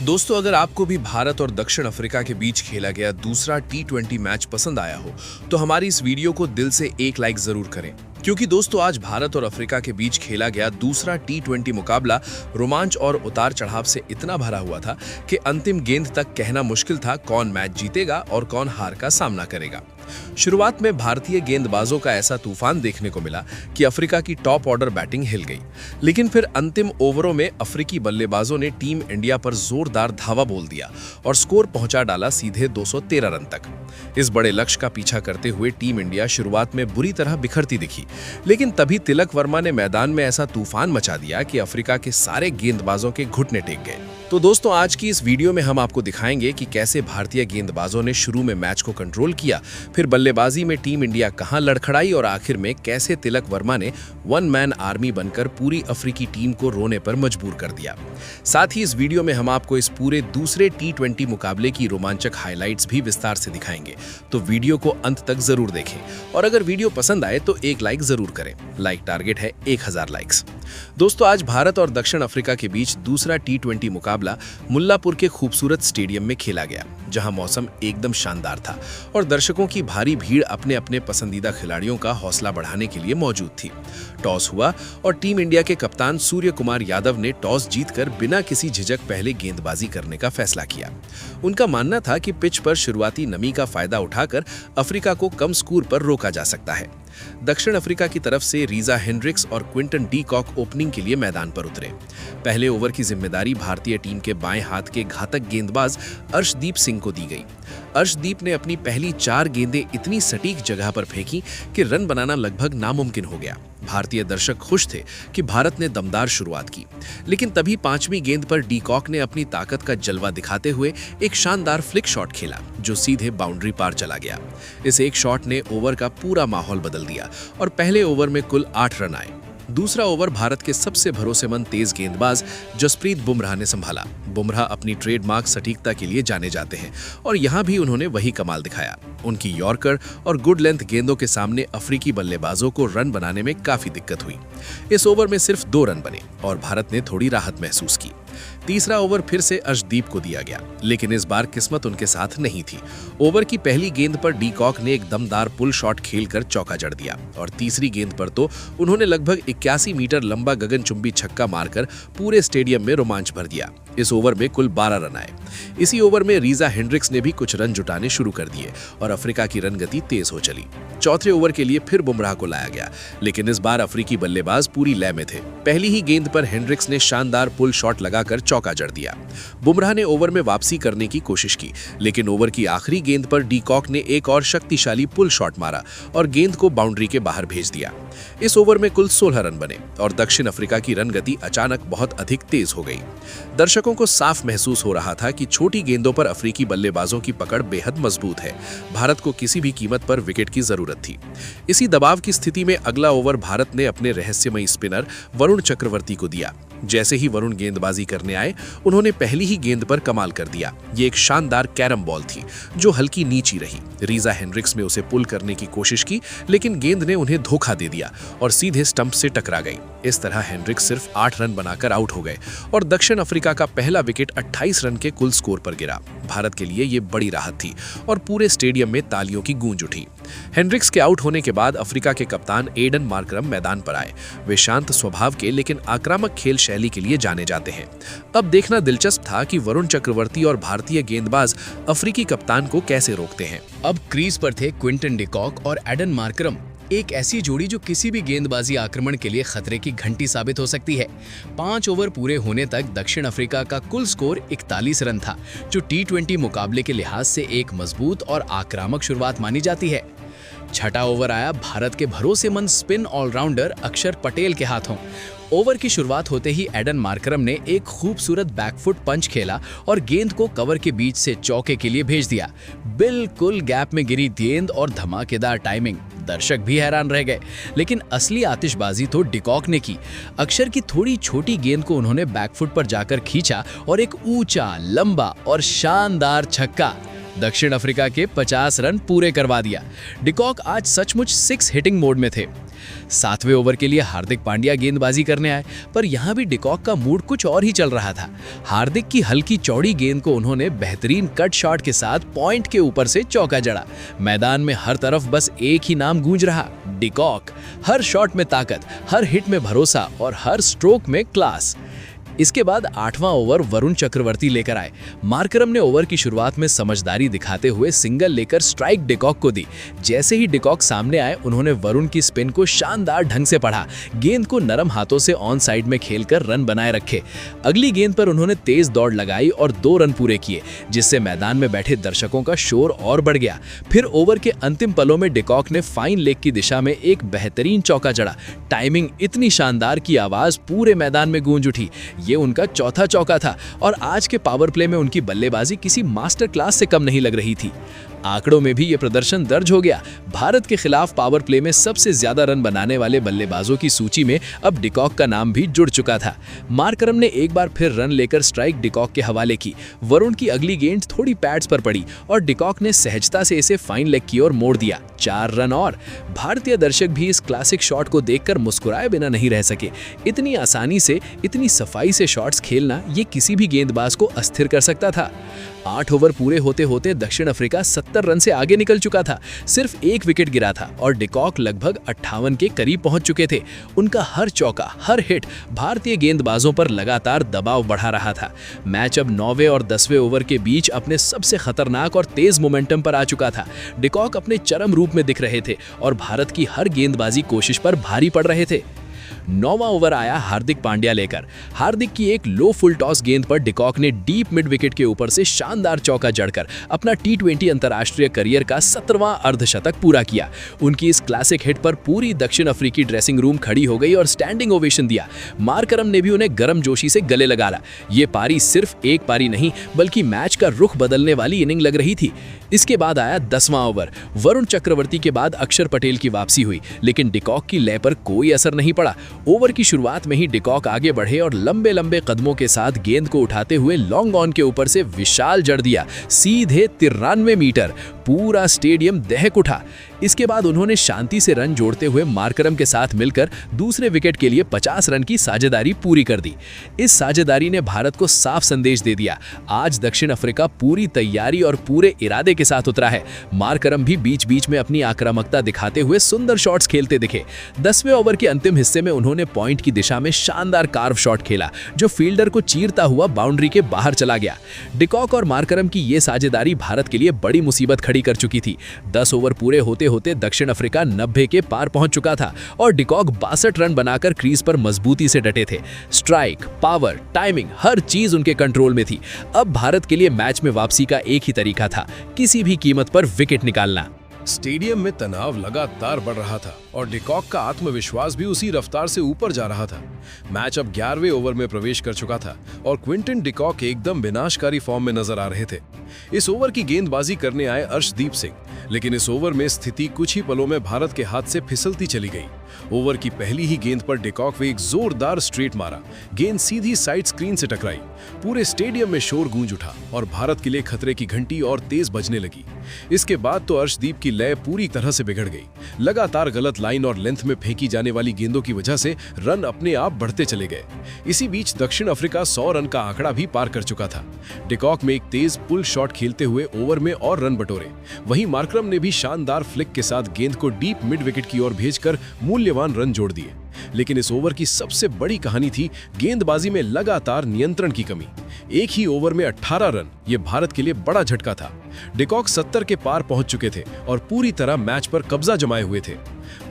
दोस्तों, अगर आपको भी भारत और दक्षिण अफ्रीका के बीच खेला गया दूसरा टी20 मैच पसंद आया हो तो हमारी इस वीडियो को दिल से एक लाइक जरूर करें, क्योंकि दोस्तों आज भारत और अफ्रीका के बीच खेला गया दूसरा टी20 मुकाबला रोमांच और उतार चढ़ाव से इतना भरा हुआ था कि अंतिम गेंद तक कहना मुश्किल था कौन मैच जीतेगा और कौन हार का सामना करेगा। शुरुआत में भारतीय गेंदबाजों का ऐसा तूफान देखने को मिला कि अफ्रीका की टॉप ऑर्डर बैटिंग हिल गई, लेकिन फिर अंतिम ओवरों में अफ्रीकी बल्लेबाजों ने टीम इंडिया पर जोरदार धावा बोल दिया और स्कोर पहुंचा डाला सीधे 213 रन तक। इस बड़े लक्ष्य का पीछा करते हुए टीम इंडिया शुरुआत में बुरी तरह बिखरती दिखी, लेकिन तभी तिलक वर्मा ने मैदान में ऐसा तूफान मचा दिया कि अफ्रीका के सारे गेंदबाजों के घुटने टेक गए। तो दोस्तों आज की इस वीडियो में हम आपको दिखाएंगे कि कैसे भारतीय गेंदबाजों ने शुरू में मैच को कंट्रोल किया, फिर बल्लेबाजी में टीम इंडिया कहां लड़खड़ाई और आखिर में कैसे तिलक वर्मा ने वन मैन आर्मी बनकर पूरी अफ्रीकी टीम को रोने पर मजबूर कर दिया। साथ ही इस वीडियो में हम आपको इस पूरे दूसरे टी20 मुकाबले की रोमांचक हाइलाइट्स भी विस्तार से दिखाएंगे, तो वीडियो को अंत तक जरूर देखें और अगर वीडियो पसंद आए तो एक लाइक जरूर करें। लाइक टारगेट है 1000 लाइक्स। दोस्तों आज भारत और दक्षिण अफ्रीका के बीच दूसरा टी20 मुकाबला मुल्लापुर के खूबसूरत स्टेडियम में खेला गया, जहां मौसम एकदम शानदार था और दर्शकों की भारी भीड़ अपने अपने पसंदीदा खिलाड़ियों का हौसला बढ़ाने के लिए मौजूद थी। टॉस हुआ और टीम इंडिया के कप्तान सूर्य कुमार यादव ने टॉस जीतकर बिना किसी झिझक पहले गेंदबाजी करने का फैसला किया। उनका मानना था कि पिच पर शुरुआती नमी का फायदा उठाकर अफ्रीका को कम स्कोर पर रोका जा सकता है। दक्षिण अफ्रीका की तरफ से रीजा हेंड्रिक्स और क्विंटन डी कॉक ओपनिंग के लिए मैदान पर उतरे। पहले ओवर की जिम्मेदारी भारतीय टीम के बाएं हाथ के घातक गेंदबाज अर्शदीप सिंह को दी गई। अर्शदीप ने अपनी पहली 4 गेंदें इतनी सटीक जगह पर फेंकी कि रन बनाना लगभग नामुमकिन हो गया। भारतीय दर्शक खुश थे कि भारत ने दमदार शुरुआत की, लेकिन तभी 5वीं गेंद पर डी कॉक ने अपनी ताकत का जलवा दिखाते हुए एक शानदार फ्लिक शॉट खेला जो सीधे बाउंड्री पार चला गया। इस एक शॉट ने ओवर का पूरा माहौल बदल दिया और पहले ओवर में कुल 8 रन आए। दूसरा ओवर भारत के सबसे भरोसेमंद तेज गेंदबाज जसप्रीत बुमराह ने संभाला। बुमराह अपनी ट्रेडमार्क सटीकता के लिए जाने जाते हैं और यहां भी उन्होंने वही कमाल दिखाया। उनकी यॉर्कर और गुड लेंथ गेंदों के सामने अफ्रीकी बल्लेबाजों को रन बनाने में काफी दिक्कत हुई। इस ओवर में सिर्फ 2 रन बने और भारत ने थोड़ी राहत महसूस की। तीसरा ओवर फिर से अर्शदीप को दिया गया, लेकिन इस बार किस्मत उनके साथ नहीं थी। ओवर की पहली गेंद पर डी कॉक ने एक दमदार पुल शॉट खेलकर चौका जड़ दिया और तीसरी गेंद पर तो उन्होंने लगभग 81 मीटर लंबा गगनचुंबी छक्का मारकर पूरे स्टेडियम में रोमांच भर दिया। इस ओवर में कुल 12 रन आए। इसी ओवर में रीजा हेंड्रिक्स ने भी कुछ रन जुटाने शुरू कर दिए और अफ्रीका की रन गति तेज हो चली। चौथे ओवर के लिए फिर बुमराह को लाया गया, लेकिन इस बार अफ्रीकी बल्लेबाज पूरी लय में थे। पहली ही गेंद पर हेंड्रिक्स ने शानदार पुल शॉट लगाकर चौका जड़ दिया। बुमराह ने ओवर में वापसी करने की कोशिश की, लेकिन ओवर की आखिरी गेंद पर डी कॉक ने एक और शक्तिशाली पुल शॉट मारा और गेंद को बाउंड्री के बाहर भेज दिया। इस ओवर में कुल 16 रन बने और दक्षिण अफ्रीका की रन गति अचानक बहुत अधिक तेज हो गई। दर्शकों को साफ महसूस हो रहा था कि छोटी गेंदों पर अफ्रीकी बल्लेबाजों की पकड़ बेहद मजबूत है। भारत को किसी भी कीमत पर विकेट की जरूरत थी। इसी दबाव की स्थिति में अगला ओवर भारत ने अपने रहस्यमयी स्पिनर वरुण चक्रवर्ती को दिया। जैसे ही वरुण गेंदबाजी करने आए, उन्होंने पहली ही गेंद पर कमाल कर दिया। ये एक शानदार कैरम बॉल थी जो हल्की नीची रही। रीजा हेंड्रिक्स ने उसे पुल करने की कोशिश की, लेकिन गेंद ने उन्हें धोखा दे दिया और सीधे स्टंप से टकरा गई। इस तरह हेंड्रिक्स सिर्फ 8 रन बनाकर आउट हो गए और दक्षिण अफ्रीका का पहला विकेट 28 रन के कुल स्कोर पर गिरा। भारत के लिए ये बड़ी राहत थी और पूरे स्टेडियम में तालियों की गूंज उठी। हेंड्रिक्स के आउट होने के बाद अफ्रीका के कप्तान एडन मार्करम मैदान पर आए। वे शांत स्वभाव के लेकिन आक्रामक खेल शैली के लिए जाने जाते हैं। अब देखना दिलचस्प था कि वरुण चक्रवर्ती और भारतीय गेंदबाज अफ्रीकी कप्तान को कैसे रोकते हैं। अब क्रीज पर थे क्विंटन डी कॉक और एडन मार्करम, एक ऐसी जोड़ी जो किसी भी गेंदबाजी आक्रमण के लिए खतरे की घंटी साबित हो सकती है। 5 ओवर पूरे होने तक दक्षिण अफ्रीका का कुल स्कोर 41 रन था, जो टी20 मुकाबले के लिहाज से एक मजबूत और आक्रामक शुरुआत मानी जाती है। छठा ओवर आया भारत के भरोसेमंद स्पिन ऑलराउंडर अक्षर पटेल के हाथों। ओवर की शुरुआत होते ही एडन मार्करम ने एक खूबसूरत बैकफुट पंच खेला और गेंद को कवर के बीच से चौके के लिए भेज दिया। बिल्कुल गैप में गिरी गेंद और धमाकेदार टाइमिंग, दर्शक भी हैरान रह गए। लेकिन असली आतिशबाजी तो डी कॉक ने की। अक्षर की थोड़ी छोटी गेंद को उन्होंने बैकफुट पर जाकर खींचा और एक ऊंचा, लंबा और शानदार छक्का। दक्षिण अफ्रीका के 50 रन पूरे करवा दिया। डिकॉक आज सचमुच 6 हिटिंग मोड में थे। 7वें ओवर के लिए हार्दिक पांड्या गेंदबाजी करने आए, पर यहां भी डिकॉक का मूड कुछ और ही चल रहा था। हार्दिक की हल्की चौड़ी गेंद को उन्होंने बेहतरीन कट शॉट के साथ पॉइंट के ऊपर से चौका जड़ा। मैदान में हर तरफ बस एक ही नाम गूंज रहा, डिकॉक। हर शॉट में ताकत, हर हिट में भरोसा और हर स्ट्रोक में क्लास। इसके बाद 8वां ओवर वरुण चक्रवर्ती लेकर आए। मार्करम ने ओवर की शुरुआत में समझदारी दिखाते हुए सिंगल लेकर स्ट्राइक डिकॉक को दी। जैसे ही डिकॉक सामने आए, उन्होंने वरुण की स्पिन को शानदार ढंग से पढ़ा, गेंद को नरम हाथों से ऑन साइड में खेलकर रन बनाए रखे। अगली गेंद पर उन्होंने तेज दौड़ लगाई और 2 रन पूरे किए, जिससे मैदान में बैठे दर्शकों का शोर और बढ़ गया। फिर ओवर के अंतिम पलों में डिकॉक ने फाइन लेग की दिशा में एक बेहतरीन चौका जड़ा। टाइमिंग इतनी शानदार की आवाज पूरे मैदान में गूंज उठी। ये उनका चौथा चौका था और आज के पावर प्ले में उनकी बल्लेबाजी किसी मास्टर क्लास से कम नहीं लग रही थी। आंकड़ों में भी ये प्रदर्शन दर्ज हो गया। भारत के खिलाफ पावर प्ले में सबसे ज्यादा रन बनाने वाले बल्लेबाजों की सूची में अब डिकॉक का नाम भी जुड़ चुका था। मार्करम ने एक बार फिर रन लेकर स्ट्राइक डिकॉक के हवाले की। वरुण की अगली गेंद थोड़ी पैड्स पर पड़ी और डिकॉक ने सहजता से इसे फाइन लेग की ओर मोड़ दिया। 4 रन और। भारतीय दर्शक भी इस क्लासिक शॉट को देखकर मुस्कुराए बिना नहीं रह सके। इतनी आसानी से, इतनी सफाई से शॉट्स खेलना ये किसी भी गेंदबाज को अस्थिर कर सकता था। 8 ओवर पूरे होते होते दक्षिण अफ्रीका 70 रन से आगे निकल चुका था। सिर्फ 1 विकेट गिरा था और डिकॉक लगभग 58 के करीब पहुंच चुके थे। उनका हर चौका, हर हिट भारतीय गेंदबाजों पर लगातार दबाव बढ़ा रहा था। मैच अब 9वें और 10वें ओवर के बीच अपने सबसे खतरनाक और तेज मोमेंटम पर आ चुका था। डिकॉक अपने चरम रूप में दिख रहे थे और भारत की हर गेंदबाजी कोशिश पर भारी पड़ रहे थे। 9वां ओवर आया हार्दिक पांड्या लेकर। हार्दिक की एक लो फुल टॉस गेंद पर डिकॉक ने डीप मिड विकेट के ऊपर से शानदार चौका जड़कर अपना T20 अंतर्राष्ट्रीय करियर का 17वां अर्धशतक पूरा किया। उनकी इस क्लासिक हिट पर पूरी दक्षिण अफ्रीकी ड्रेसिंग रूम खड़ी हो गई और स्टैंडिंग ओवेशन दिया। मार्करम ने भी उन्हें गर्मजोशी से गले लगा ला। ये पारी सिर्फ एक पारी नहीं, बल्कि मैच का रुख बदलने वाली इनिंग लग रही थी। इसके बाद आया 10वां ओवर। वरुण चक्रवर्ती के बाद अक्षर पटेल की वापसी हुई, लेकिन डिकॉक की लय पर कोई असर नहीं पड़ा। ओवर की शुरुआत में ही डिकॉक आगे बढ़े और लंबे लंबे कदमों के साथ गेंद को उठाते हुए लॉन्ग ऑन के ऊपर से विशाल जड़ दिया, सीधे 93 मीटर। पूरा स्टेडियम दहक उठा। इसके बाद उन्होंने शांति से रन जोड़ते हुए मार्करम के साथ मिलकर दूसरे विकेट के लिए 50 रन की साझेदारी पूरी कर दी। इस साझेदारी ने भारत को साफ संदेश दे दिया, आज दक्षिण अफ्रीका पूरी तैयारी और पूरे इरादे के साथ उतरा है। मार्करम भी बीच बीच में अपनी आक्रामकता दिखाते हुए सुंदर शॉट्स खेलते दिखे। 10वें ओवर के अंतिम हिस्से में उन्होंने पॉइंट की दिशा में शानदार कार्व शॉट खेला, जो फील्डर को चीरता हुआ बाउंड्री के बाहर चला गया। डिकॉक और मार्करम की ये साझेदारी भारत के लिए बड़ी मुसीबत खड़ी कर चुकी थी। 10 ओवर पूरे होते होते दक्षिण अफ्रीका 90 के पार पहुंच चुका था और डिकॉक 62 रन बनाकर क्रीज पर मजबूती से डटे थे। स्ट्राइक, पावर, टाइमिंग, हर चीज उनके कंट्रोल में थी। अब भारत के लिए मैच में वापसी का एक ही तरीका था, किसी भी कीमत पर विकेट निकालना। स्टेडियम में तनाव लगातार बढ़ रहा था और डिकॉक का आत्मविश्वास भी उसी रफ्तार से ऊपर जा रहा था। मैच अब 11वें ओवर में प्रवेश कर चुका था और क्विंटन डिकॉक एकदम विनाशकारी फॉर्म में नजर आ रहे थे। इस ओवर की गेंदबाजी करने आए अर्शदीप सिंह, लेकिन इस ओवर में स्थिति कुछ ही पलों में भारत के हाथ से फिसलती चली गई। ओवर की पहली ही गेंद पर डिकॉक ने एक जोरदार स्ट्रेट मारा। गेंद सीधी साइड स्क्रीन से टकराई। पूरे स्टेडियम में शोर गूंज उठा और भारत के लिए खतरे की घंटी और तेज बजने लगी। इसके बाद तो अर्शदीप की लय पूरी तरह से बिगड़ गई। लगातार गलत लाइन और लेंथ में फेंकी जाने वाली गेंदों की वजह से रन अपने आप बढ़ते चले गए। इसी बीच दक्षिण अफ्रीका 100 रन का आंकड़ा भी पार कर चुका था। डिकॉक में एक तेज पुल शॉट खेलते हुए ओवर में और रन बटोरे। वहीं मार्करम ने भी शानदार फ्लिक के साथ गेंद को डीप मिड विकेट की ओर भेजकर मूल्यवान रन जोड़ दिए। लेकिन इस ओवर की सबसे बड़ी कहानी थी गेंदबाजी में लगातार नियंत्रण की कमी। एक ही ओवर में 18 रन, ये भारत के लिए बड़ा झटका था। डिकॉक 70 के पार पहुंच चुके थे और पूरी तरह मैच पर कब्जा जमाए हुए थे।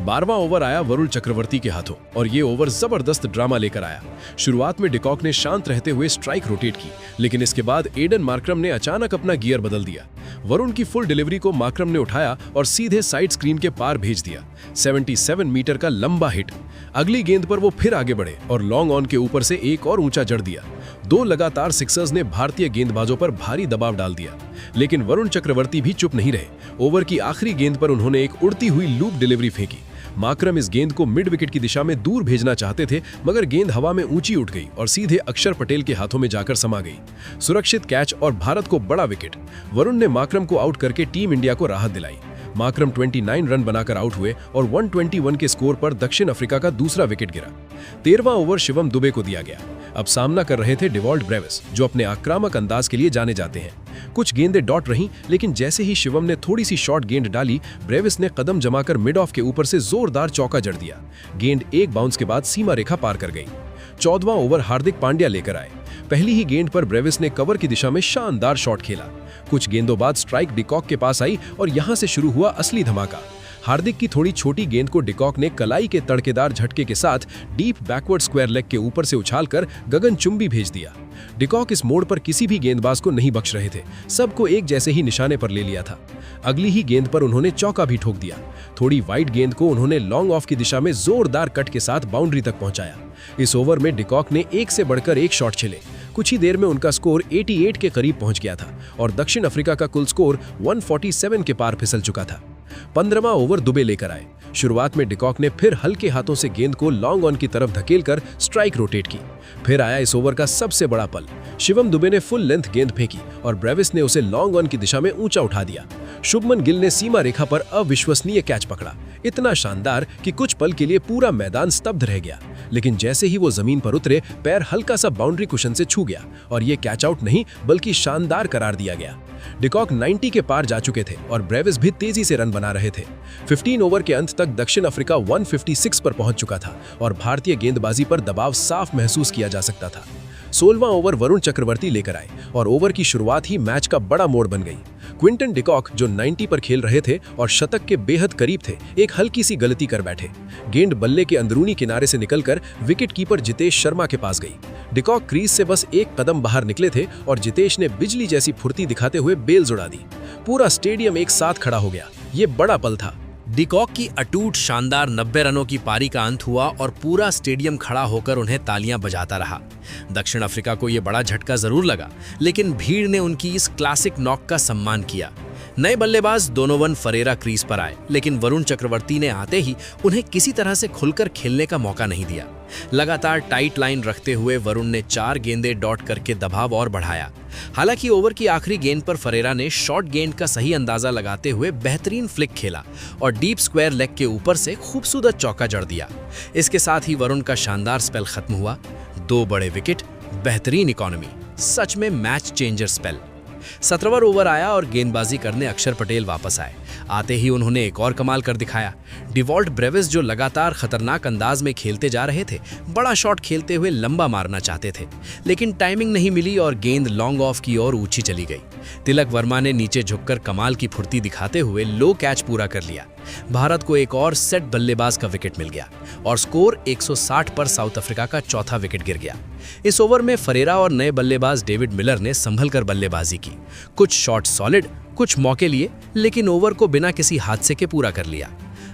12वां ओवर आया वरुण चक्रवर्ती के हाथों और ये ओवर जबरदस्त ड्रामा लेकर आया। शुरुआत में डिकॉक ने शांत रहते हुए स्ट्राइक रोटेट की, लेकिन इसके बाद एडन मार्करम ने अचानक अपना गियर बदल दिया। वरुण की फुल डिलीवरी को मार्करम ने उठाया और सीधे साइड स्क्रीन के पार भेज दिया। 77 मीटर का लंबा हिट। अगली गेंद पर वो फिर आगे बढ़े और लॉन्ग ऑन के ऊपर से एक और ऊंचा जड़ दिया। 2 लगातार सिक्सर्स ने भारतीय गेंदबाजों पर भारी दबाव डाल दिया, लेकिन वरुण चक्रवर्ती भी चुप नहीं रहे। ओवर की आखिरी गेंद पर उन्होंने एक उड़ती हुई लूप डिलीवरी फेंकी। माकरम इस गेंद को मिड विकेट की दिशा में दूर भेजना चाहते थे, मगर गेंद हवा में ऊंची उठ गई और सीधे अक्षर पटेल के हाथों में जाकर समा गई। सुरक्षित कैच और भारत को बड़ा विकेट। वरुण ने माकरम को आउट करके टीम इंडिया को राहत दिलाई। माकरम 29 रन बनाकर आउट हुए और 121 के स्कोर पर दक्षिण अफ्रीका का दूसरा विकेट गिरा। 13वां ओवर शिवम दुबे को दिया गया। अब सामना कर रहे थे डिवॉल्ट ब्रेविस, जो अपने आक्रामक अंदाज के लिए जाने जाते हैं। कुछ गेंदें डॉट रहीं, लेकिन जैसे ही शिवम ने थोड़ी सी शॉर्ट गेंद डाली, ब्रेविस ने कदम जमाकर मिड ऑफ के ऊपर से जोरदार चौका जड़ दिया। गेंद एक बाउंस के बाद सीमा रेखा पार कर गई। 14वां ओवर हार्दिक पांड्या लेकर आए। पहली ही गेंद पर ब्रेविस ने कवर की दिशा में शानदार शॉट खेला। कुछ गेंदों बाद स्ट्राइक डिकॉक के पास आई और यहां से शुरू हुआ असली धमाका। हार्दिक की थोड़ी छोटी गेंद को डिकॉक ने कलाई के तड़केदार झटके के साथ डीप बैकवर्ड स्क्वायर लेग के ऊपर से उछालकर गगनचुंबी भेज दिया। डिकॉक इस मोड़ पर किसी भी गेंदबाज को नहीं बख्श रहे थे, सबको एक जैसे ही निशाने पर ले लिया था। अगली ही गेंद पर उन्होंने चौका भी ठोक दिया। थोड़ी वाइड गेंद को उन्होंने लॉन्ग ऑफ की दिशा में जोरदार कट के साथ बाउंड्री तक पहुंचाया। इस ओवर में डिकॉक ने एक से बढ़कर एक शॉट खेले। कुछ ही देर में उनका स्कोर 88 के करीब पहुंच गया था और दक्षिण अफ्रीका का कुल स्कोर 147 के पार फिसल चुका था। 15वां ओवर दुबे लेकर आए। शुरुआत में डिकॉक ने फिर हल्के हाथों से गेंद को लॉन्ग ऑन की तरफ धकेलकर स्ट्राइक रोटेट की। फिर आया इस ओवर का सबसे बड़ा पल। शिवम दुबे ने फुल लेंथ गेंद फेंकी और ब्रेविस ने उसे लॉन्ग ऑन की दिशा में ऊंचा उठा दिया। शुभमन गिल ने सीमा रेखा पर अविश्वसनीय कैच पकड़ा, इतना शानदार कि कुछ पल के लिए पूरा मैदान स्तब्ध रह गया। लेकिन जैसे ही वो जमीन पर उतरे, पैर हल्का सा बाउंड्री कुशन से छू गया और ये कैच आउट नहीं बल्कि शानदार करार दिया गया। डिकॉक 90 के पार जा चुके थे और ब्रेविस भी तेजी से रन बना रहे थे। 15 ओवर के अंत तक दक्षिण अफ्रीका 156 पर पहुंच चुका था और भारतीय गेंदबाजी पर दबाव साफ महसूस किया जा सकता था। 16वां ओवर वरुण चक्रवर्ती लेकर आए और ओवर की शुरुआत ही मैच का बड़ा मोड़ बन गई। क्विंटन डिकॉक, जो 90 पर खेल रहे थे और शतक के बेहद करीब थे, एक हल्की सी गलती कर बैठे। गेंद बल्ले के अंदरूनी किनारे से निकलकर विकेट कीपर जितेश शर्मा के पास गई। डिकॉक क्रीज से बस एक कदम बाहर निकले थे और जितेश ने बिजली जैसी फुर्ती दिखाते हुए बेल्स उड़ा दी। पूरा स्टेडियम एक साथ खड़ा हो गया। ये बड़ा पल था। डिकॉक की अटूट शानदार 90 रनों की पारी का अंत हुआ और पूरा स्टेडियम खड़ा होकर उन्हें तालियां बजाता रहा। दक्षिण अफ्रीका को यह बड़ा झटका जरूर लगा, लेकिन भीड़ ने उनकी इस क्लासिक नॉक का सम्मान किया। नए बल्लेबाज डोनोवन फरेरा क्रीज पर आए, लेकिन वरुण चक्रवर्ती ने आते ही उन्हें किसी तरह से खुलकर खेलने का मौका नहीं दिया। लगातार टाइट लाइन रखते हुए वरुण ने 4 गेंदें डॉट करके दबाव और बढ़ाया। हालांकि ओवर की आखिरी गेंद पर फरेरा ने शॉर्ट गेंद का सही अंदाजा लगाते हुए बेहतरीन फ्लिक खेला और डीप स्क्वायर लेग के ऊपर से खूबसूरत चौका जड़ दिया। इसके साथ ही वरुण का शानदार स्पेल खत्म हुआ। 2 बड़े विकेट, बेहतरीन इकोनॉमी, सच में मैच चेंजर स्पेल। 17वां ओवर आया और गेंदबाजी करने अक्षर पटेल वापस आए। आते ही उन्होंने एक और कमाल कर दिखाया। डिवॉल्ट ब्रेविस, जो लगातार खतरनाक अंदाज में खेलते जा रहे थे, बड़ा शॉट खेलते हुए लंबा मारना चाहते थे, लेकिन टाइमिंग नहीं मिली और गेंद लॉन्ग ऑफ की ओर ऊंची चली गई। तिलक वर्मा ने नीचे झुककर कमाल की फुर्ती दिखाते हुए लो कैच पूरा कर लिया। भारत को एक और सेट बल्लेबाज का विकेट मिल गया और स्कोर 160 पर साउथ अफ्रीका का चौथा विकेट गिर गया। इस ओवर में फरेरा और नए बल्लेबाज डेविड मिलर ने संभलकर बल्लेबाजी की। कुछ शॉट सॉलिड, कुछ मौके लिए, लेकिन ओवर को बिना किसी हादसे के पूरा कर लिया।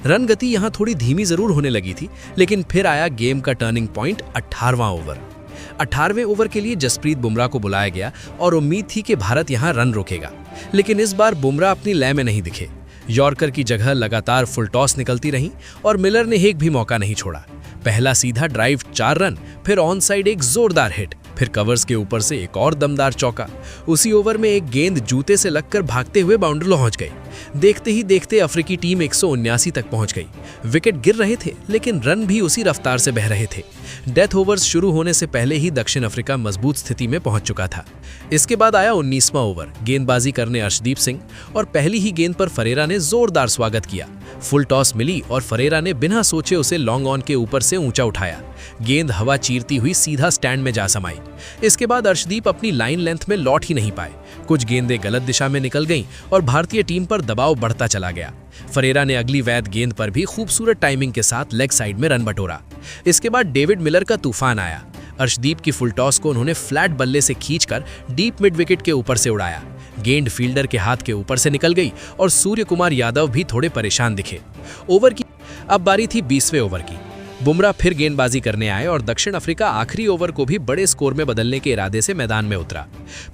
रन गति यहां थोड़ी धीमी जरूर होने लगी थी, लेकिन फिर आया गेम का टर्निंग पॉइंट, 18वां ओवर। 18वें ओवर के लिए जसप्रीत बुमराह को बुलाया गया और उम्मीद थी कि भारत यहां रन रोकेगा, लेकिन इस बार बुमराह अपनी लय में नहीं दिखे। यॉर्कर की जगह लगातार फुल टॉस निकलती रही और मिलर ने एक भी मौका नहीं छोड़ा। पहला सीधा ड्राइव 4 रन, फिर ऑन साइड एक जोरदार हिट, फिर कवर्स के ऊपर से एक और दमदार चौका। उसी ओवर में एक गेंद जूते से लगकर भागते हुए बाउंड्री पहुंच गई। देखते ही देखते अफ्रीकी टीम 179 तक पहुंच गई। विकेट गिर रहे थे, लेकिन रन भी उसी रफ्तार से बह रहे थे। डेथ ओवर्स शुरू होने से पहले ही दक्षिण अफ्रीका मजबूत स्थिति में पहुंच चुका था। इसके बाद आया 19वां ओवर। गेंदबाजी करने अर्शदीप सिंह और पहली ही गेंद पर फरेरा ने जोरदार स्वागत किया। फुल टॉस मिली और फरेरा ने बिना सोचे उसे लॉन्ग ऑन के ऊपर से ऊंचा उठाया। गेंद हवा चीरती हुई सीधा स्टैंड में जा समाई। इसके बाद अर्शदीप अपनी लाइन लेंथ में लौट ही नहीं पाए। कुछ गेंदें गलत दिशा में निकल गईं और भारतीय टीम पर दबाव बढ़ता चला गया। फरेरा ने अगली वैध गेंद पर भी खूबसूरत टाइमिंग के साथ लेग साइड में रन बटोरा। इसके बाद डेविड मिलर का तूफान आया। अर्शदीप की फुल टॉस को उन्होंने फ्लैट बल्ले से खींचकर डीप मिड विकेट के ऊपर से उड़ाया। गेंद फील्डर के हाथ के ऊपर से निकल गई और सूर्य कुमार यादव भी थोड़े परेशान दिखे। ओवर की अब बारी थी 20वें ओवर की। बुमराह फिर गेंदबाजी करने आए और दक्षिण अफ्रीका आखिरी ओवर को भी बड़े स्कोर में बदलने के इरादे से मैदान में उतरा।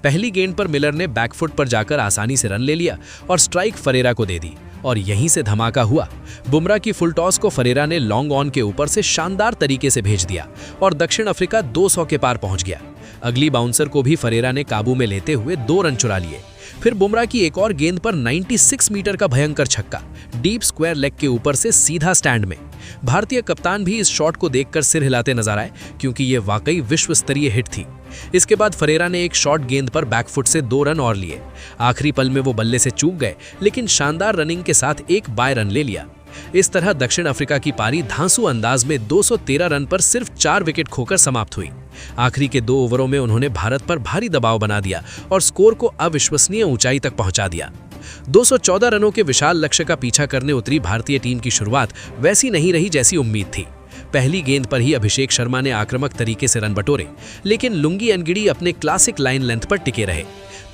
पहली गेंद पर मिलर ने बैकफुट पर जाकर आसानी से रन ले लिया और स्ट्राइक फरेरा को दे दी और यहीं से धमाका हुआ। बुमराह की फुल टॉस को फरेरा ने लॉन्ग ऑन के ऊपर से शानदार तरीके से भेज दिया और दक्षिण अफ्रीका 200 के पार पहुंच गया। अगली बाउंसर को भी फरेरा ने काबू में लेते हुए 2 रन चुरा लिए। फिर बुमराह की एक और गेंद पर 96 मीटर का भयंकर छक्का डीप स्क्वायर लेग के ऊपर से सीधा स्टैंड में। भारतीय कप्तान भी इस शॉट को देखकर सिर हिलाते नजर आए क्योंकि ये वाकई विश्व स्तरीय हिट थी। इसके बाद फरेरा ने एक शॉर्ट गेंद पर बैकफुट से 2 रन और लिए। आखिरी पल में वो बल्ले से चूक गए लेकिन शानदार रनिंग के साथ एक बाय रन ले लिया। इस तरह दक्षिण अफ्रीका की पारी धांसू अंदाज में 213 रन पर सिर्फ 4 विकेट खोकर समाप्त हुई। आखिरी के 2 ओवरों में उन्होंने भारत पर भारी दबाव बना दिया और स्कोर को अविश्वसनीय ऊंचाई तक पहुंचा दिया। 214 रनों के विशाल लक्ष्य का पीछा करने उतरी भारतीय टीम की शुरुआत वैसी नहीं रही जैसी उम्मीद थी। पहली गेंद पर ही अभिषेक शर्मा ने आक्रामक तरीके से रन बटोरे लेकिन लुंगी एनगिडी अपने क्लासिक लाइन लेंथ पर टिके रहे।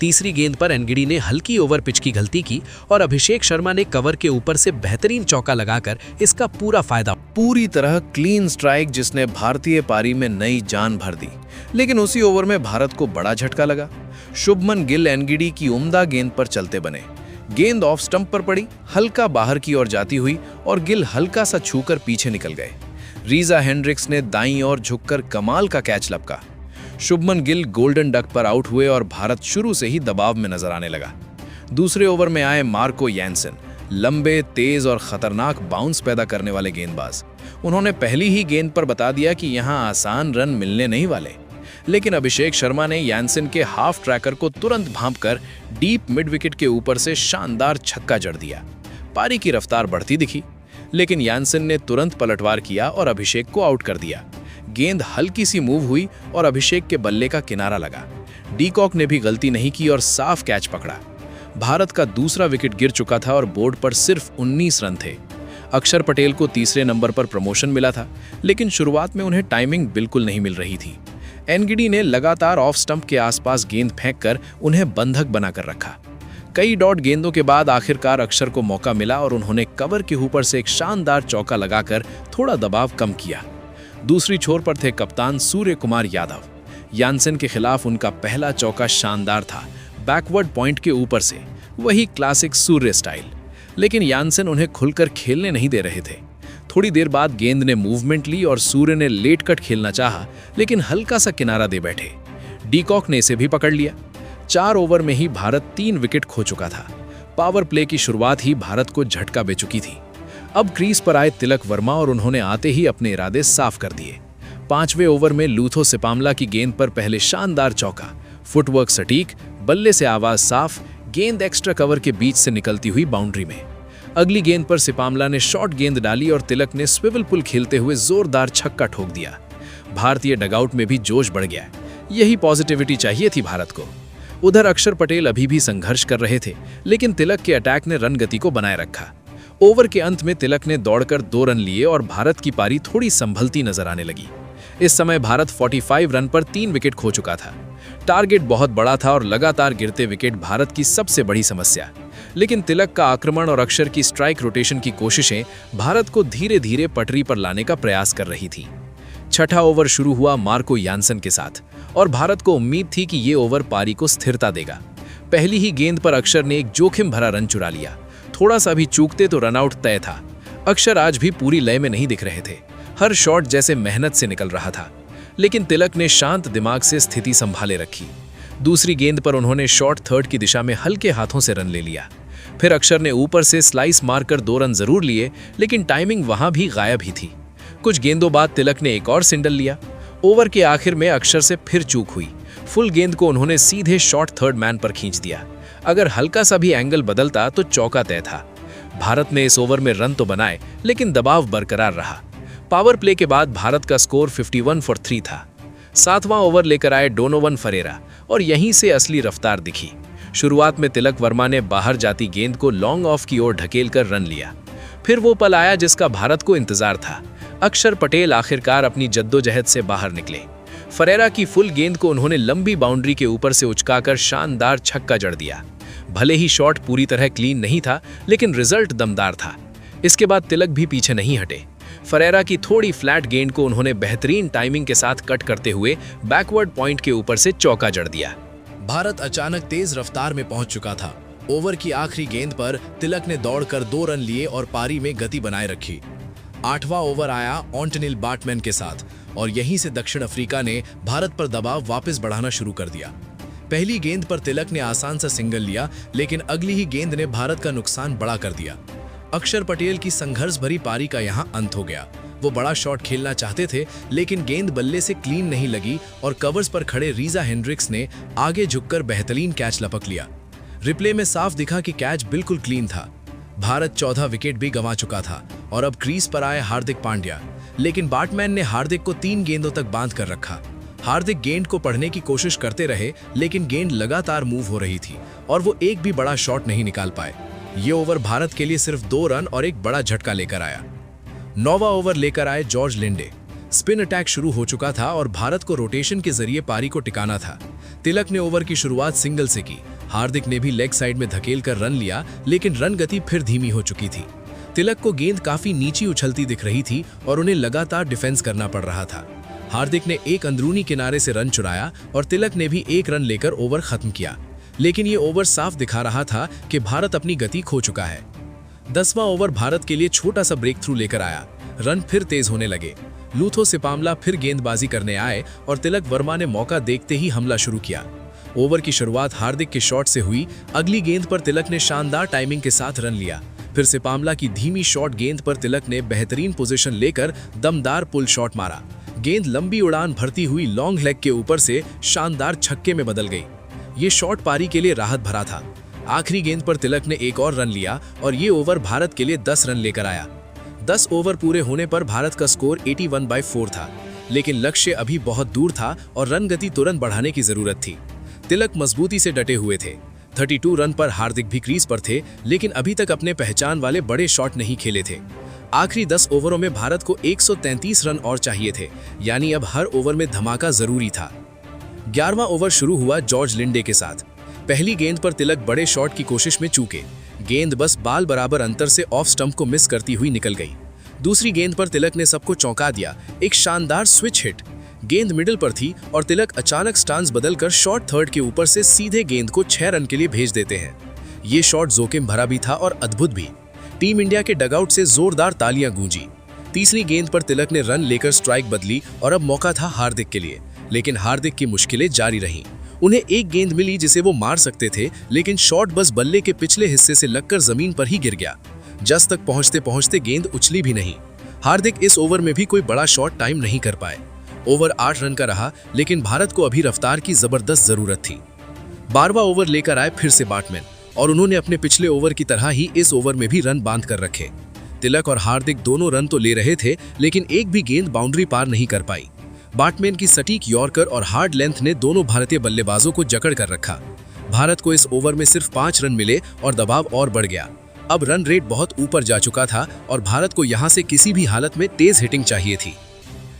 तीसरी गेंद पर एनगिडी ने हल्की ओवर पिच की गलती की और अभिषेक शर्मा ने कवर के ऊपर से बेहतरीन चौका लगाकर इसका पूरा फायदा। पूरी तरह क्लीन स्ट्राइक जिसने भारतीय पारी में नई जान भर दी। लेकिन उसी ओवर में भारत को बड़ा झटका लगा। शुभमन गिल एनगिडी की उम्दा गेंद पर चलते बने। गेंद ऑफ स्टंप पर पड़ी, हल्का बाहर की ओर जाती हुई और गिल हल्का सा छूकर पीछे निकल गए। रीजा हेंड्रिक्स ने दाईं ओर झुककर कमाल का कैच लपका। शुभमन गिल गोल्डन डक पर आउट हुए और भारत शुरू से ही दबाव में नजर आने लगा। दूसरे ओवर में आए मार्को यानसेन, लंबे, तेज और खतरनाक बाउंस पैदा करने वाले गेंदबाज। उन्होंने पहली ही गेंद पर बता दिया कि यहां आसान रन मिलने नहीं वाले। लेकिन अभिषेक शर्मा ने यानसेन के हाफ ट्रैकर को तुरंत भांपकर डीप मिड विकेट के ऊपर से शानदार छक्का जड़ दिया। पारी की रफ्तार बढ़ती दिखी लेकिन यानसेन ने तुरंत पलटवार किया और अभिषेक को आउट कर दिया। गेंद हल्की सी मूव हुई और अभिषेक के बल्ले का किनारा लगा। डीकॉक ने भी गलती नहीं की और साफ कैच पकड़ा। भारत का दूसरा विकेट गिर चुका था और बोर्ड पर सिर्फ 19 रन थे। अक्षर पटेल को तीसरे नंबर पर प्रमोशन मिला था लेकिन शुरुआत में उन्हें टाइमिंग बिल्कुल नहीं मिल रही थी। एनगिडी ने लगातार ऑफ स्टंप के आसपास गेंद फेंककर उन्हें बंधक बनाकर रखा। कई डॉट गेंदों के बाद आखिरकार अक्षर को मौका मिला और उन्होंने कवर के ऊपर से एक शानदार चौका लगाकर थोड़ा दबाव कम किया। दूसरी छोर पर थे कप्तान सूर्य कुमार यादव। यानसेन के खिलाफ उनका पहला चौका शानदार था, बैकवर्ड पॉइंट के ऊपर से, वही क्लासिक सूर्य स्टाइल। लेकिन यानसेन उन्हें खुलकर खेलने नहीं दे रहे थे। थोड़ी देर बाद गेंद ने मूवमेंट ली और सूर्य ने लेट कट खेलना चाहा लेकिन हल्का सा किनारा दे बैठे। डीकॉक ने इसे भी पकड़ लिया। 4 ओवर में ही भारत 3 विकेट खो चुका था। पावर प्ले की शुरुआत ही भारत को झटका दे चुकी थी। अब क्रीज पर आए तिलक वर्मा और उन्होंने आते ही अपने इरादे साफ कर दिए। 5वें ओवर में लूथो सिपामला की गेंद पर पहले शानदार चौका, फुटवर्क सटीक, बल्ले से आवाज साफ, गेंद एक्स्ट्रा कवर के बीच से निकलती हुई बाउंड्री में। अगली गेंद पर सिपामला ने शॉर्ट गेंद डाली और तिलक ने स्विवल पुल खेलते हुए जोरदार छक्का ठोक दिया। भारतीय डगआउट में भी जोश बढ़ गया। यही पॉजिटिविटी चाहिए थी भारत को। उधर अक्षर पटेल अभी भी संघर्ष कर रहे थे लेकिन तिलक के अटैक ने रन गति को बनाए रखा। ओवर के अंत में तिलक ने दौड़कर 2 रन लिए और भारत की पारी थोड़ी संभलती नजर आने लगी। इस समय भारत 45 रन पर 3 विकेट खो चुका था। टारगेट बहुत बड़ा था और लगातार गिरते विकेट भारत की सबसे बड़ी समस्या। लेकिन तिलक का आक्रमण और अक्षर की स्ट्राइक रोटेशन की कोशिशें भारत को धीरे धीरे पटरी पर लाने का प्रयास कर रही थी। छठा ओवर शुरू हुआ मार्को यानसेन के साथ और भारत को उम्मीद थी कि ये ओवर पारी को स्थिरता देगा। पहली ही गेंद पर अक्षर ने एक जोखिम भरा रन चुरा लिया। थोड़ा सा भी चूकते तो रनआउट तय था। अक्षर आज भी पूरी लय में नहीं दिख रहे थे। हर शॉट जैसे मेहनत से निकल रहा था। लेकिन तिलक ने शांत दिमाग से स्थिति संभाले रखी। दूसरी गेंद पर उन्होंने शॉर्ट थर्ड की दिशा में हल्के हाथों से रन ले लिया। फिर अक्षर ने ऊपर से स्लाइस मारकर 2 रन जरूर लिए लेकिन टाइमिंग वहां भी गायब ही थी। कुछ गेंदों बाद तिलक ने एक और सिंगल लिया। ओवर के आखिर में अक्षर से फिर चूक हुई। फुल गेंद को उन्होंने सीधे शॉर्ट थर्ड मैन पर खींच दिया। अगर हल्का सा भी एंगल बदलता तो चौका तय था। भारत ने इस ओवर में रन तो बनाए लेकिन दबाव बरकरार रहा। पावर प्ले के बाद भारत का स्कोर 51 फॉर 3 था। 7वां ओवर लेकर आए डोनोवन फरेरा और यहीं से असली रफ्तार दिखी। शुरुआत में तिलक वर्मा ने बाहर जाती गेंद को लॉन्ग ऑफ की ओर ढकेलकर रन लिया। फिर वो पल आया जिसका भारत को इंतजार था। अक्षर पटेल आखिरकार अपनी जद्दोजहद से बाहर निकले। फरेरा की फुल गेंद को उन्होंने लंबी बाउंड्री के ऊपर से उचकाकर शानदार छक्का जड़ दिया। भले ही शॉट पूरी तरह क्लीन नहीं था लेकिन रिजल्ट दमदार था। इसके बाद तिलक भी पीछे नहीं हटे। फरेरा की थोड़ी फ्लैट गेंद को उन्होंने बेहतरीन टाइमिंग के साथ कट करते हुए बैकवर्ड पॉइंट के ऊपर से चौका जड़ दिया। भारत अचानक तेज रफ्तार में पहुंच चुका था। ओवर की आखिरी गेंद पर तिलक ने दौड़कर 2 रन लिए और पारी में गति बनाए रखी। 8वां ओवर आया ऑन्टनिल बाटमैन के साथ और यहीं से दक्षिण अफ्रीका ने भारत पर दबाव वापस बढ़ाना शुरू कर दिया। पहली गेंद पर तिलक ने आसान सा सिंगल लिया, लेकिन अगली ही गेंद ने भारत का नुकसान बड़ा कर दिया। अक्षर पटेल की संघर्ष भरी पारी का यहां अंत हो गया। वो बड़ा शॉट खेलना चाहते थे, लेकिन गेंद बल्ले से क्लीन नहीं लगी और कवर्स पर खड़े रीजा हेंड्रिक्स ने आगे झुककर बेहतरीन कैच लपक लिया। रिप्ले में साफ दिखा कि कैच बिल्कुल क्लीन था। भारत 14 विकेट भी गंवा चुका था और अब क्रीज पर आए हार्दिक पांड्या, लेकिन बाटमैन ने हार्दिक को 3 गेंदों तक बांध कर रखा। हार्दिक गेंद को पढ़ने की कोशिश करते रहे, लेकिन गेंद लगातार मूव हो रही थी और वो एक भी बड़ा शॉट नहीं निकाल पाए। ये ओवर भारत के लिए सिर्फ 2 रन और एक बड़ा झटका लेकर आया। 9वां ओवर लेकर आए जॉर्ज लिंडे। स्पिन अटैक शुरू हो चुका था और भारत को रोटेशन के जरिए पारी को टिकाना था। तिलक ने ओवर की शुरुआत सिंगल से की। हार्दिक ने भी लेग साइड में धकेल कर रन लिया, लेकिन रन गति फिर धीमी हो चुकी थी। तिलक को गेंद काफी नीची उछलती दिख रही थी और उन्हें लगातार डिफेंस करना पड़ रहा था। हार्दिक ने एक अंदरूनी किनारे से रन चुराया और तिलक ने भी 1 रन लेकर ओवर खत्म किया, लेकिन ये ओवर साफ दिखा रहा था कि भारत अपनी गति खो चुका है। 10वां ओवर भारत के लिए छोटा सा ब्रेक थ्रू लेकर आया। रन फिर तेज होने लगे। लूथो सिपामला फिर गेंदबाजी करने आए और तिलक वर्मा ने मौका देखते ही हमला शुरू किया। ओवर की शुरुआत हार्दिक के शॉट से हुई। अगली गेंद पर तिलक ने शानदार टाइमिंग के साथ रन लिया। फिर सिपामला की धीमी शॉट गेंद पर तिलक ने बेहतरीन पोजीशन लेकर दमदार पुल शॉट मारा। गेंद लंबी उड़ान भरती हुई लॉन्ग लेग के ऊपर से शानदार छक्के में बदल गई। ये शॉट पारी के लिए राहत भरा था। आखिरी गेंद पर तिलक ने एक और रन लिया और ये ओवर भारत के लिए 10 रन लेकर आया। 10 ओवर पूरे होने पर भारत का स्कोर 81/4 था, लेकिन लक्ष्य अभी बहुत दूर था और रन गति तुरंत बढ़ाने की जरूरत थी। तिलक मजबूती से डटे हुए थे। 32 रन पर हार्दिक भी क्रीज पर थे, लेकिन अभी तक अपने पहचान वाले बड़े शॉट नहीं खेले थे। आखिरी 10 ओवरों में भारत को 133 रन और चाहिए थे, यानी अब हर ओवर में धमाका जरूरी था। 11वां ओवर शुरू हुआ जॉर्ज लिंडे के साथ। पहली गेंद पर तिलक बड़े शॉट की कोशिश में चूके। गेंद बस बाल बराबर अंतर से ऑफ स्टंप को मिस करती हुई निकल गई। दूसरी गेंद पर तिलक ने सबको चौंका दिया। एक शानदार स्विच हिट। गेंद मिडिल पर थी और तिलक अचानक स्टांस बदलकर शॉर्ट थर्ड के ऊपर से सीधे गेंद को 6 रन के लिए भेज देते हैं। ये शॉट जोखिम भरा भी था और अद्भुत भी। टीम इंडिया के डगआउट से जोरदार तालियां गूंजी। तीसरी गेंद पर तिलक ने रन लेकर स्ट्राइक बदली और अब मौका था हार्दिक के लिए, लेकिन हार्दिक की मुश्किलें जारी रहीं। उन्हें एक गेंद मिली जिसे वो मार सकते थे, लेकिन शॉट बस बल्ले के पिछले हिस्से से लगकर जमीन पर ही गिर गया। जस तक पहुंचते पहुंचते गेंद उछली भी नहीं। हार्दिक इस ओवर में भी कोई बड़ा शॉट टाइम नहीं कर पाए। ओवर 8 रन का रहा, लेकिन भारत को अभी रफ्तार की जबरदस्त जरूरत थी। 12वां ओवर लेकर आए फिर से बाटमैन और उन्होंने अपने पिछले ओवर की तरह ही इस ओवर में भी रन बांध कर रखे। तिलक और हार्दिक दोनों रन तो ले रहे थे, लेकिन एक भी गेंद बाउंड्री पार नहीं कर पाई। बाटमैन की सटीक यॉर्कर और हार्ड लेंथ ने दोनों भारतीय बल्लेबाजों को जकड़ कर रखा। भारत को इस ओवर में सिर्फ 5 रन मिले और दबाव और बढ़ गया। अब रन रेट बहुत ऊपर जा चुका था और भारत को यहां से किसी भी हालत में तेज हिटिंग चाहिए थी।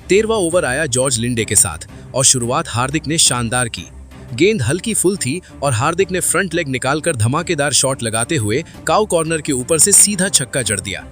13वां ओवर आया जॉर्ज लिंडे के साथ और शुरुआत हार्दिक ने शानदार की। गेंद हल्की फुल थी और हार्दिक ने फ्रंट लेग निकालकर धमाकेदार शॉट लगाते हुए काउ कॉर्नर के ऊपर से सीधा छक्का जड़ दिया।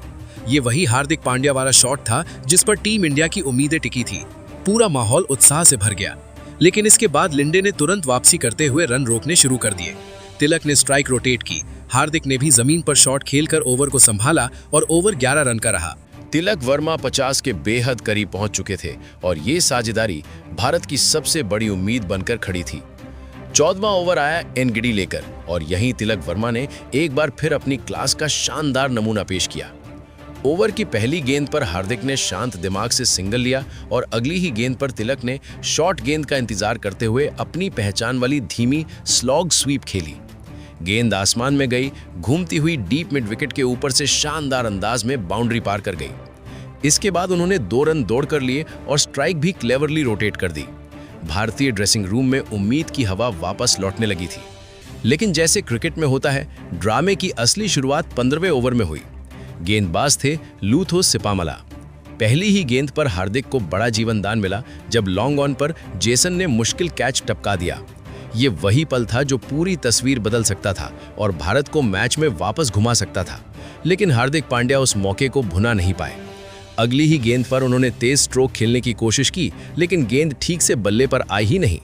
ये वही हार्दिक पांड्या वाला शॉट था जिस पर टीम इंडिया की उम्मीदें टिकी थी। पूरा माहौल उत्साह से भर गया, लेकिन इसके बाद लिंडे ने तुरंत वापसी करते हुए रन रोकने शुरू कर दिए। तिलक ने स्ट्राइक रोटेट की। हार्दिक ने भी जमीन पर शॉट खेलकर ओवर को संभाला और ओवर 11 रन का रहा। तिलक वर्मा 50 के बेहद करीब पहुंच चुके थे और ये साझेदारी भारत की सबसे बड़ी उम्मीद बनकर खड़ी थी। 14वां ओवर आया एनगिडी लेकर और यहीं तिलक वर्मा ने एक बार फिर अपनी क्लास का शानदार नमूना पेश किया। ओवर की पहली गेंद पर हार्दिक ने शांत दिमाग से सिंगल लिया और अगली ही गेंद पर तिलक ने शॉर्ट गेंद का इंतजार करते हुए अपनी पहचान वाली धीमी स्लॉग स्वीप खेली। गेंद आसमान में गई, घूमती हुई डीप मिड विकेट के ऊपर से शानदार अंदाज में बाउंड्री पार कर गई। इसके बाद उन्होंने 2 रन दौड़ कर लिए और स्ट्राइक भी क्लेवरली रोटेट कर दी। भारतीय ड्रेसिंग रूम में उम्मीद की हवा वापस लौटने लगी थी, लेकिन जैसे क्रिकेट में होता है, ड्रामे की असली शुरुआत 15वें ओवर में हुई। गेंदबाज थे लूथो सिपामला। पहली ही गेंद पर हार्दिक को बड़ा जीवनदान मिला जब लॉन्ग ऑन पर जेसन ने मुश्किल कैच टपका दिया। ये वही पल था जो पूरी तस्वीर बदल सकता था और भारत को मैच में वापस घुमा सकता था, लेकिन हार्दिक पांड्या उस मौके को भुना नहीं पाए। अगली ही गेंद पर उन्होंने तेज स्ट्रोक खेलने की कोशिश की, लेकिन गेंद ठीक से बल्ले पर आई ही नहीं।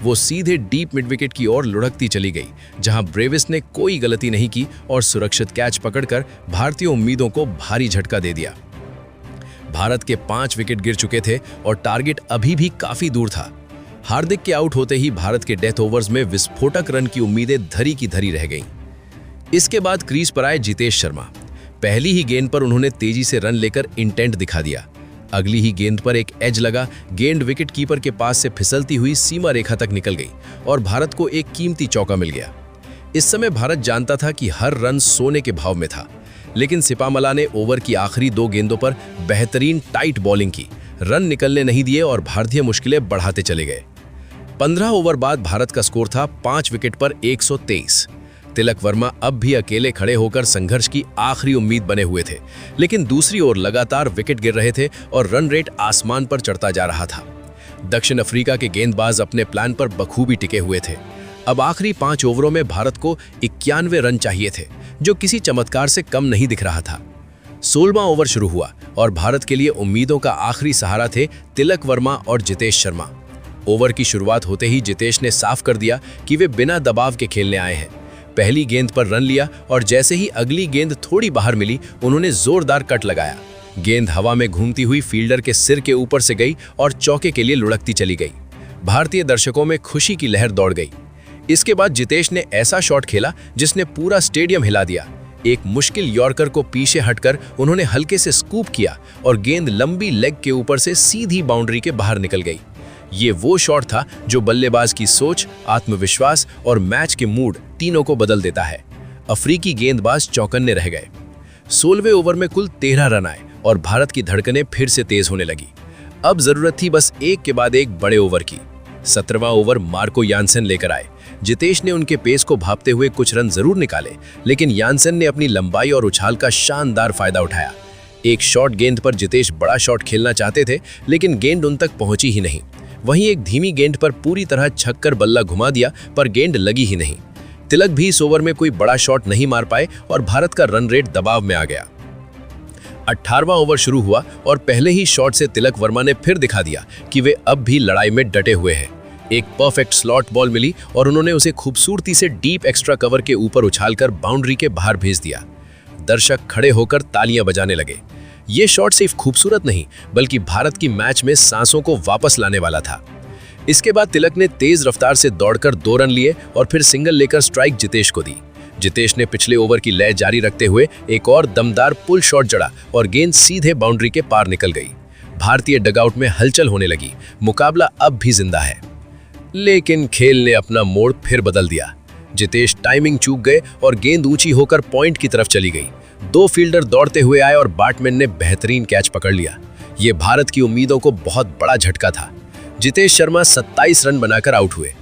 वो सीधे डीप मिड विकेट की ओर लुढ़कती चली गई, जहां ब्रेविस ने कोई गलती नहीं की और सुरक्षित कैच पकड़कर भारतीय उम्मीदों को भारी झटका दे दिया। भारत के 5 विकेट गिर चुके थे और टारगेट अभी भी काफी दूर था। हार्दिक के आउट होते ही भारत के डेथ ओवर्स में विस्फोटक रन की उम्मीदें धरी की धरी रह गईं। इसके बाद क्रीज पर आए जितेश शर्मा। पहली ही गेंद पर उन्होंने तेजी से रन लेकर इंटेंट दिखा दिया। अगली ही गेंद पर एक एज लगा, गेंद विकेट कीपर के पास से फिसलती हुई सीमा रेखा तक निकल गई और भारत को एक कीमती चौका मिल गया। इस समय भारत जानता था कि हर रन सोने के भाव में था, लेकिन सिपामला ने ओवर की आखिरी 2 गेंदों पर बेहतरीन टाइट बॉलिंग की, रन निकलने नहीं दिए और भारतीय मुश्किलें बढ़ाते चले गए। 15 ओवर बाद भारत का स्कोर था 5 विकेट पर 123। तिलक वर्मा अब भी अकेले खड़े होकर संघर्ष की आखिरी उम्मीद बने हुए थे, लेकिन दूसरी ओर लगातार विकेट गिर रहे थे और रन रेट आसमान पर चढ़ता जा रहा था। दक्षिण अफ्रीका के गेंदबाज अपने प्लान पर बखूबी टिके हुए थे। अब आखिरी 5 ओवरों में भारत को 91 रन चाहिए थे, जो किसी चमत्कार से कम नहीं दिख रहा था। 16वां ओवर शुरू हुआ और भारत के लिए उम्मीदों का आखिरी सहारा थे तिलक वर्मा और जितेश शर्मा। ओवर की शुरुआत होते ही जितेश ने साफ कर दिया कि वे बिना दबाव के खेलने आए हैं। पहली गेंद पर रन लिया और जैसे ही अगली गेंद थोड़ी बाहर मिली, उन्होंने जोरदार कट लगाया। गेंद हवा में घूमती हुई फील्डर के सिर के ऊपर से गई और चौके के लिए लुढ़कती चली गई। भारतीय दर्शकों में खुशी की लहर दौड़ गई। इसके बाद जितेश ने ऐसा शॉट खेला जिसने पूरा स्टेडियम हिला दिया। एक मुश्किल यॉर्कर को पीछे हटकर उन्होंने हल्के से स्कूप किया और गेंद लंबी लेग के ऊपर से सीधी बाउंड्री के बाहर निकल गई। ये वो शॉट था जो बल्लेबाज की सोच, आत्मविश्वास और मैच के मूड तीनों को बदल देता है। अफ्रीकी गेंदबाज चौकन्ने रह गए। 16वें ओवर में कुल 13 रन आए और भारत की धड़कनें फिर से तेज होने लगी। अब जरूरत थी बस एक के बाद एक बड़े ओवर की। 17वां ओवर मार्को यानसेन लेकर आए। जितेश ने उनके पेस को भांपते हुए कुछ रन जरूर निकाले, लेकिन यानसेन ने अपनी लंबाई और उछाल का शानदार फायदा उठाया। एक शॉर्ट गेंद पर जितेश बड़ा शॉट खेलना चाहते थे, लेकिन गेंद उन तक पहुंची ही नहीं। वहीं एक धीमी गेंद पर पूरी तरह छक्कर बल्ला घुमा दिया, पर गेंद लगी ही नहीं। तिलक भी इस ओवर में कोई बड़ा शॉट नहीं मार पाए और भारत का रन रेट दबाव में आ गया। 18वां ओवर शुरू हुआ और पहले ही शॉट से तिलक वर्मा ने फिर दिखा दिया कि वे अब भी लड़ाई में डटे हुए हैं। एक परफेक्ट स्लॉट बॉल मिली और उन्होंने उसे खूबसूरती से डीप एक्स्ट्रा कवर के ऊपर उछालकर बाउंड्री के बाहर भेज दिया। दर्शक खड़े होकर तालियां बजाने लगे। ये शॉट सिर्फ खूबसूरत नहीं, बल्कि भारत की मैच में सांसों को वापस लाने वाला था। इसके बाद तिलक ने तेज रफ्तार से दौड़कर 2 रन लिए और फिर सिंगल लेकर स्ट्राइक जितेश को दी। जितेश ने पिछले ओवर की लय जारी रखते हुए एक और दमदार पुल शॉट जड़ा और गेंद सीधे बाउंड्री के पार निकल गई। भारतीय डगआउट में हलचल होने लगी। मुकाबला अब भी जिंदा है, लेकिन खेल ने अपना मोड़ फिर बदल दिया। जितेश टाइमिंग चूक गए और गेंद ऊंची होकर पॉइंट की तरफ चली गई। 2 फील्डर दौड़ते हुए आए और बैट्समैन ने बेहतरीन कैच पकड़ लिया। ये भारत की उम्मीदों को बहुत बड़ा झटका था। जितेश शर्मा 27 रन बनाकर आउट हुए।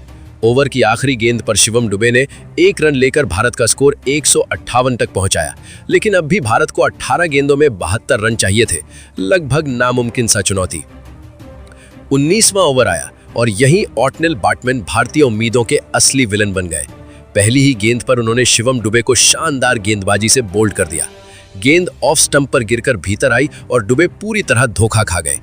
ओवर की आखिरी गेंद पर शिवम दुबे ने 1 रन लेकर भारत का स्कोर 158 तक पहुंचाया, लेकिन अब भी भारत को 18 गेंदों में 72 रन चाहिए थे। लगभग नामुमकिन सा चुनौती। 19वां ओवर आया और यहीं ऑटनेल बैट्समैन भारतीय उम्मीदों के असली विलन बन गए। पहली ही गेंद पर उन्होंने शिवम दुबे को शानदार गेंदबाजी से बोल्ड कर दिया। गेंद ऑफ स्टंप पर गिरकर भीतर आई और दुबे पूरी तरह धोखा खा गए।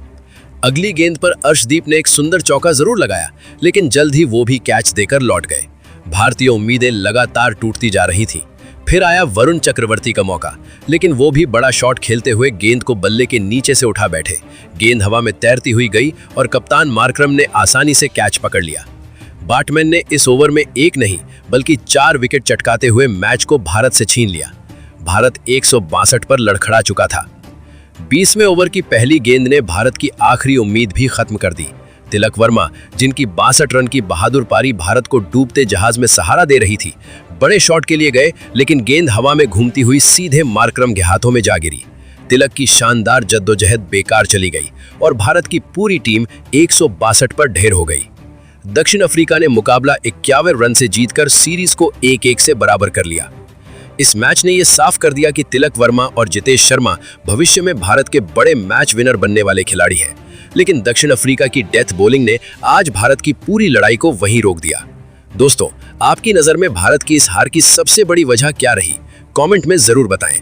अगली गेंद पर अर्शदीप ने एक सुंदर चौका जरूर लगाया, लेकिन जल्द ही वो भी कैच देकर लौट गए। भारतीय उम्मीदें लगातार टूटती जा रही थी। फिर आया वरुण चक्रवर्ती का मौका, लेकिन वो भी बड़ा शॉट खेलते हुए गेंद को बल्ले के नीचे से उठा बैठे। गेंद हवा में तैरती हुई गई और कप्तान मार्करम ने आसानी से कैच पकड़ लिया। बैट्समैन ने इस ओवर में 1 नहीं बल्कि 4 विकेट चटकाते हुए मैच को भारत से छीन लिया। भारत 162 पर लड़खड़ा चुका था। 20वें ओवर की पहली गेंद ने भारत की आखिरी उम्मीद भी खत्म कर दी। तिलक वर्मा, जिनकी 62 रन की बहादुर पारी भारत को डूबते जहाज में सहारा दे रही थी, बड़े शॉट के लिए गए, लेकिन गेंद हवा में घूमती हुई सीधे मार्करम के हाथों में जा गिरी। तिलक की शानदार जद्दोजहद बेकार चली गई और भारत की पूरी टीम 162 पर ढेर हो गई। दक्षिण अफ्रीका ने मुकाबला 51 रन से जीतकर सीरीज को 1-1 से बराबर कर लिया। इस मैच ने यह साफ कर दिया कि तिलक वर्मा और जितेश शर्मा भविष्य में भारत के बड़े मैच विनर बनने वाले खिलाड़ी हैं। लेकिन दक्षिण अफ्रीका की डेथ बॉलिंग ने आज भारत की पूरी लड़ाई को वहीं रोक दिया। दोस्तों, आपकी नज़र में भारत की इस हार की सबसे बड़ी वजह क्या रही? कमेंट में जरूर बताएं।